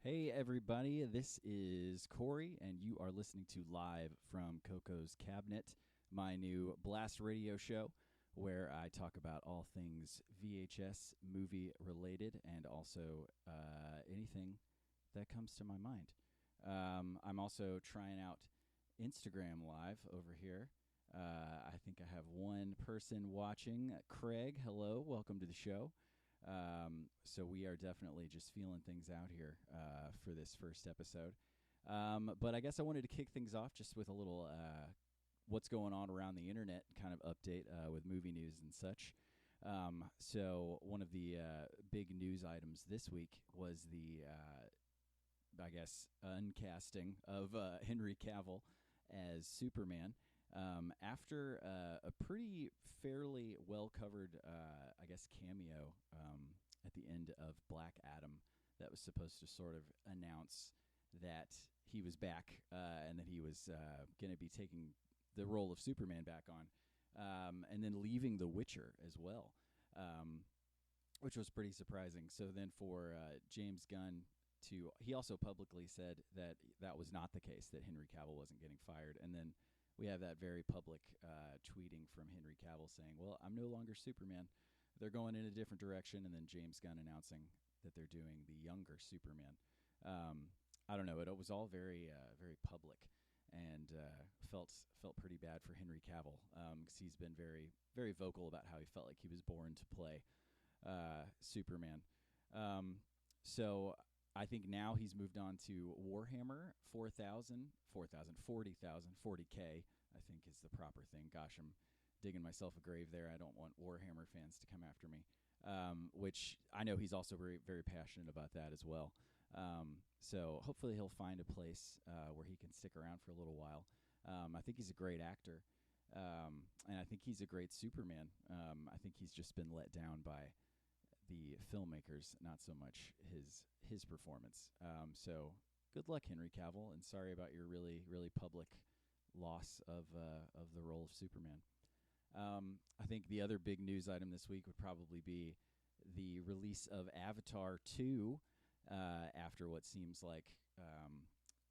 Hey, everybody, this is Corey, and you are listening to Live from Coco's Cabinet, my new Blast Radio show, where I talk about all things VHS movie related and also anything that comes to my mind. I'm also trying out Instagram Live over here. I think I have one person watching. Craig, hello, welcome to the show. So we are definitely just feeling things out here for this first episode. But I guess I wanted to kick things off just with a little what's going on around the internet kind of update with movie news and such. So one of the big news items this week was the, I guess, uncasting of Henry Cavill as Superman. After a pretty fairly well-covered, I guess, cameo at the end of Black Adam that was supposed to sort of announce that he was back and that he was going to be taking the role of Superman back on, and then leaving The Witcher as well, which was pretty surprising. So then for James Gunn he also publicly said that that was not the case, that Henry Cavill wasn't getting fired, and then we have that very public tweeting from Henry Cavill saying, well, I'm no longer Superman. They're going in a different direction. And then James Gunn announcing that they're doing the younger Superman. I don't know. It was all very, very public, and felt pretty bad for Henry Cavill because he's been very, very vocal about how he felt like he was born to play Superman. So I think now he's moved on to Warhammer 40,000, 40K, I think is the proper thing. Gosh, I'm digging myself a grave there. I don't want Warhammer fans to come after me, which I know he's also very, very passionate about that as well. So hopefully he'll find a place where he can stick around for a little while. I think he's a great actor, and I think he's a great Superman. I think he's just been let down by the filmmakers, not so much his performance. So good luck, Henry Cavill, and sorry about your really, really public loss of the role of Superman. I think the other big news item this week would probably be the release of Avatar 2 after what seems like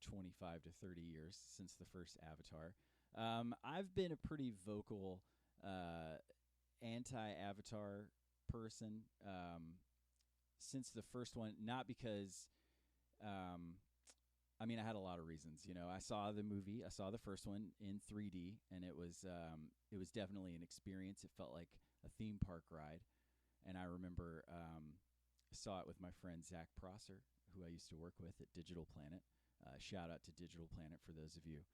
25 to 30 years since the first Avatar. I've been a pretty vocal anti-Avatar person since the first one, not because I mean, I had a lot of reasons. I saw the first one in 3D, and it was definitely an experience. It felt like a theme park ride, and I remember saw it with my friend Zach Prosser, who I used to work with at Digital Planet. Shout out to Digital Planet for those of you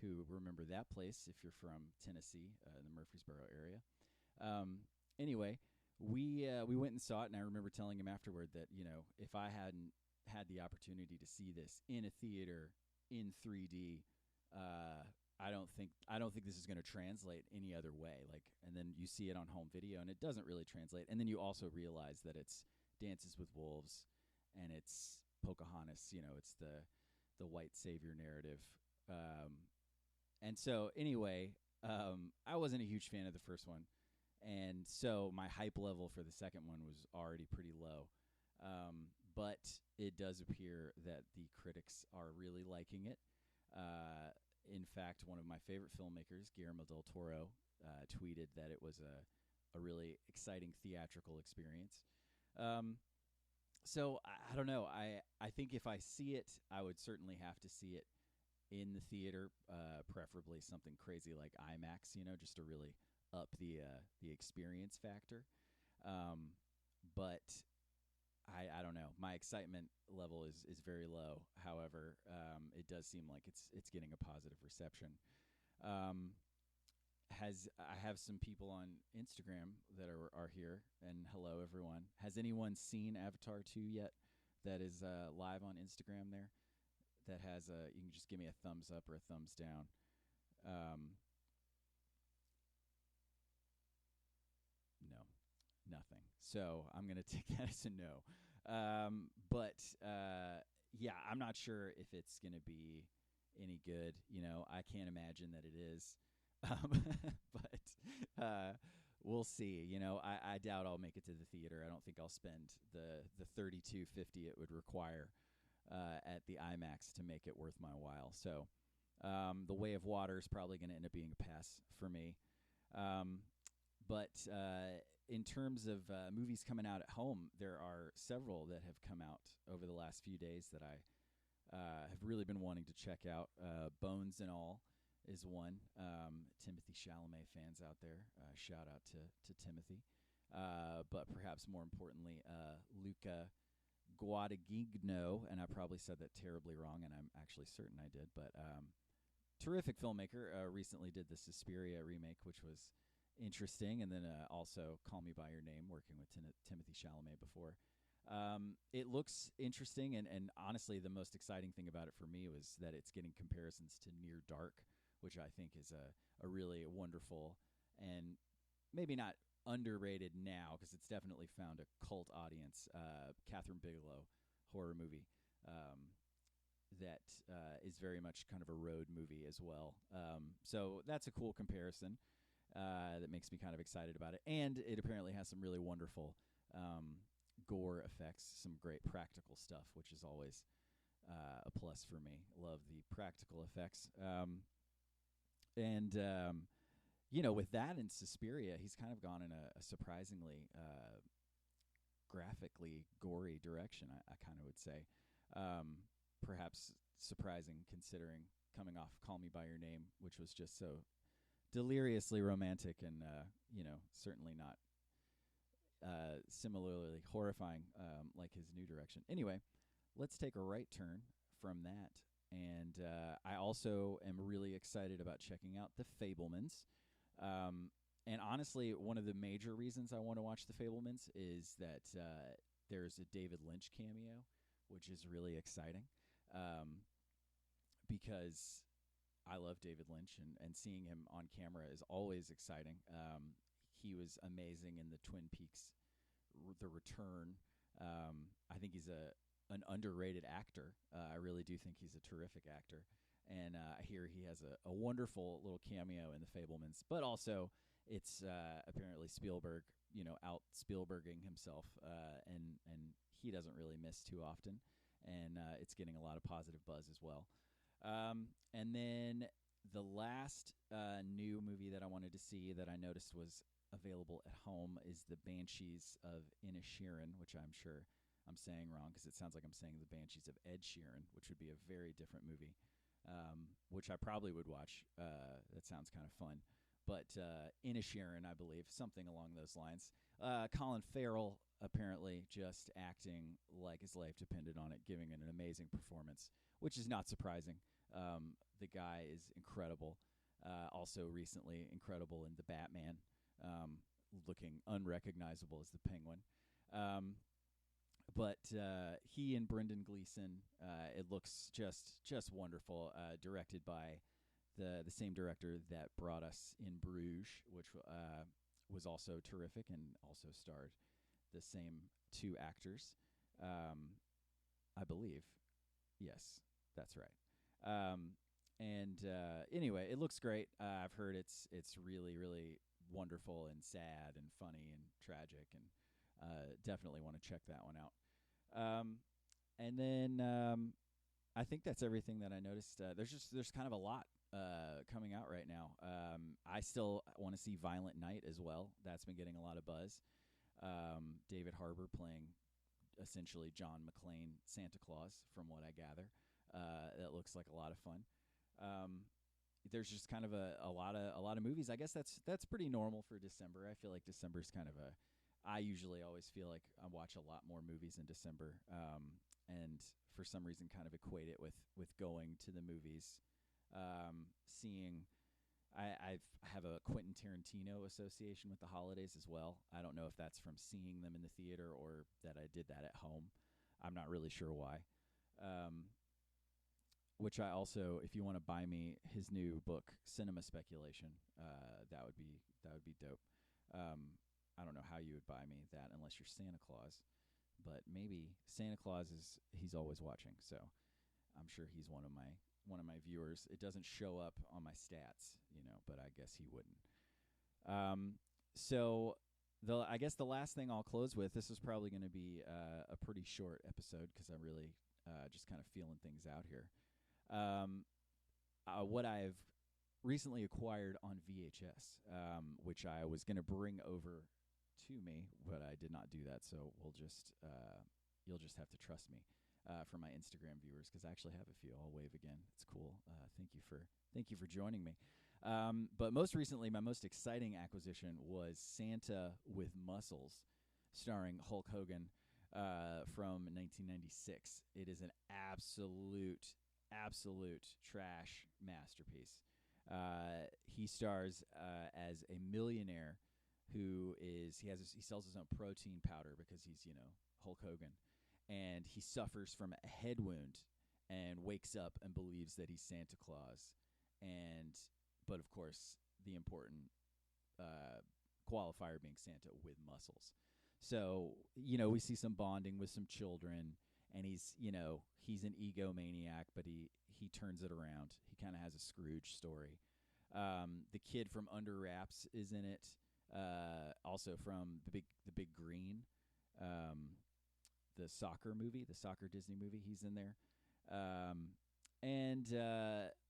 who remember that place if you're from Tennessee, in the Murfreesboro area. Anyway, we went and saw it, and I remember telling him afterward that if I hadn't had the opportunity to see this in a theater in 3D, I don't think this is going to translate any other way. And then you see it on home video, and it doesn't really translate. And then you also realize that it's Dances with Wolves, and it's Pocahontas. It's the white savior narrative. And so anyway, I wasn't a huge fan of the first one. And so my hype level for the second one was already pretty low. But it does appear that the critics are really liking it. In fact, one of my favorite filmmakers, Guillermo del Toro, tweeted that it was a really exciting theatrical experience. So I don't know. I think if I see it, I would certainly have to see it in the theater, preferably something crazy like IMAX, just to really up the experience factor. But I don't know. My excitement level is very low. However, it does seem like it's getting a positive reception. I have some people on Instagram that are here, and hello everyone. Has anyone seen Avatar 2 yet? That is live on Instagram there. That has you can just give me a thumbs up or a thumbs down. No, nothing. So I'm going to take that as a no. But yeah, I'm not sure if it's going to be any good. I can't imagine that it is. But we'll see. I doubt I'll make it to the theater. I don't think I'll spend the $32.50 it would require at the IMAX to make it worth my while. So The Way of Water is probably going to end up being a pass for me. But in terms of movies coming out at home, there are several that have come out over the last few days that I have really been wanting to check out. Bones and All is one. Timothy Chalamet fans out there, shout out to Timothy. But perhaps more importantly, Luca Guadagnino, and I probably said that terribly wrong, and I'm actually certain I did, but terrific filmmaker, recently did the Suspiria remake, which was interesting, and then also Call Me By Your Name, working with Timothy Chalamet before. It looks interesting, and honestly, the most exciting thing about it for me was that it's getting comparisons to Near Dark, which I think is a really wonderful and maybe not underrated now, because it's definitely found a cult audience, Catherine Bigelow horror movie that is very much kind of a road movie as well. So that's a cool comparison that makes me kind of excited about it. And it apparently has some really wonderful gore effects, some great practical stuff, which is always a plus for me. Love the practical effects. With that and Suspiria, he's kind of gone in a surprisingly graphically gory direction, I kind of would say. Perhaps surprising considering coming off Call Me By Your Name, which was just so deliriously romantic and, certainly not similarly horrifying like his new direction. Anyway, let's take a right turn from that. And I also am really excited about checking out The Fabelmans. And honestly, one of the major reasons I want to watch The Fabelmans is that there's a David Lynch cameo, which is really exciting because I love David Lynch, and seeing him on camera is always exciting. He was amazing in the Twin Peaks, The Return. I think he's an underrated actor. I really do think he's a terrific actor. And I hear he has a wonderful little cameo in The Fabelmans. But also, it's apparently Spielberg, out Spielberging himself, and he doesn't really miss too often. And it's getting a lot of positive buzz as well. And then the last new movie that I wanted to see that I noticed was available at home is The Banshees of Inisherin, which I'm sure I'm saying wrong because it sounds like I'm saying The Banshees of Ed Sheeran, which would be a very different movie, which I probably would watch. That sounds kind of fun. But Inisherin, I believe, something along those lines. Colin Farrell apparently just acting like his life depended on it, giving it an amazing performance, which is not surprising. The guy is incredible. Also recently incredible in The Batman, looking unrecognizable as the Penguin. But he and Brendan Gleeson, it looks just wonderful. Directed by the same director that brought us In Bruges, which was also terrific and also starred the same two actors, I believe. Yes, that's right. Anyway, it looks great. I've heard it's really, really wonderful and sad and funny and tragic, and definitely want to check that one out. And then I think that's everything that I noticed. There's kind of a lot coming out right now. I still want to see Violent Night as well. That's been getting a lot of buzz. David Harbour playing essentially John McClane Santa Claus, from what I gather. That looks like a lot of fun. There's just kind of a lot of movies. I guess that's pretty normal for December. I feel like December's kind of I usually always feel like I watch a lot more movies in December, and for some reason kind of equate it with going to the movies, seeing. I have a Quentin Tarantino association with the holidays as well. I don't know if that's from seeing them in the theater or that I did that at home. I'm not really sure why. Which I also, if you want to buy me his new book, Cinema Speculation, that would be dope. I don't know how you would buy me that unless you're Santa Claus, but maybe Santa Claus he's always watching, so I'm sure he's one of my viewers. It doesn't show up on my stats, but I guess he wouldn't. So I guess the last thing I'll close with, this is probably going to be a pretty short episode because I really just kind of feeling things out here. What I've recently acquired on VHS, which I was going to bring over to me, but I did not do that. So you'll just have to trust me for my Instagram viewers, because I actually have a few. I'll wave again. It's cool. Thank you for joining me. But most recently, my most exciting acquisition was Santa with Muscles, starring Hulk Hogan, from 1996. It is an absolute trash masterpiece. He stars as a millionaire he sells his own protein powder because he's Hulk Hogan, and he suffers from a head wound and wakes up and believes that he's Santa Claus, but of course the important qualifier being Santa with muscles. So we see some bonding with some children, and he's an egomaniac, but he turns it around. He kind of has a Scrooge story. The kid from Under Wraps is in it. Also from the Big Green, the soccer Disney movie. He's in there. And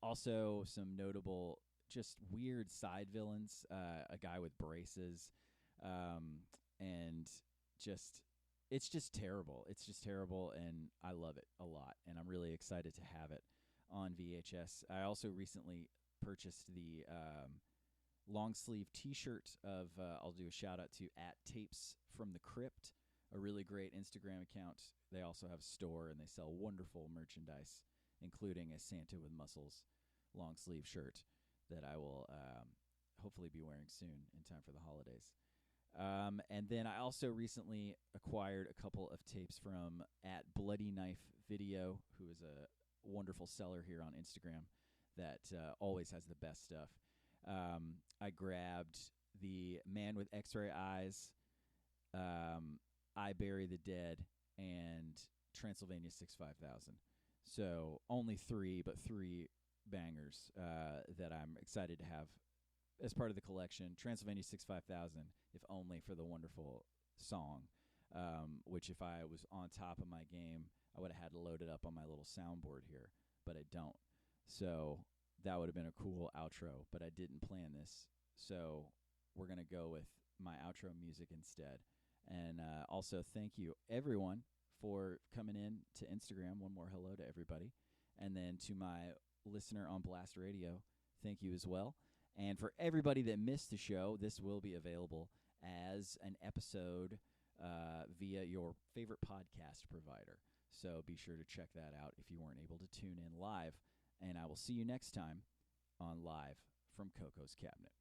also some notable, just weird side villains. A guy with braces, and it's just terrible. It's just terrible, and I love it a lot, and I'm really excited to have it on VHS. I also recently purchased the long sleeve T-shirt of. I'll do a shout out to @tapesfromthecrypt, a really great Instagram account. They also have a store, and they sell wonderful merchandise, including a Santa with Muscles long sleeve shirt that I will hopefully be wearing soon in time for the holidays. And then I also recently acquired a couple of tapes from @BloodyKnifeVideo, who is a wonderful seller here on Instagram that always has the best stuff. I grabbed the Man with X-Ray Eyes, I Bury the Dead, and Transylvania 65000. So only three bangers that I'm excited to have as part of the collection. Transylvania 65000, if only for the wonderful song, which if I was on top of my game, I would have had to load it up on my little soundboard here, but I don't. So that would have been a cool outro, but I didn't plan this. So we're going to go with my outro music instead. And also thank you, everyone, for coming in to Instagram. One more hello to everybody. And then to my listener on Blast Radio, thank you as well. And for everybody that missed the show, this will be available as an episode via your favorite podcast provider. So be sure to check that out if you weren't able to tune in live. And I will see you next time on Live from Coco's Cabinet.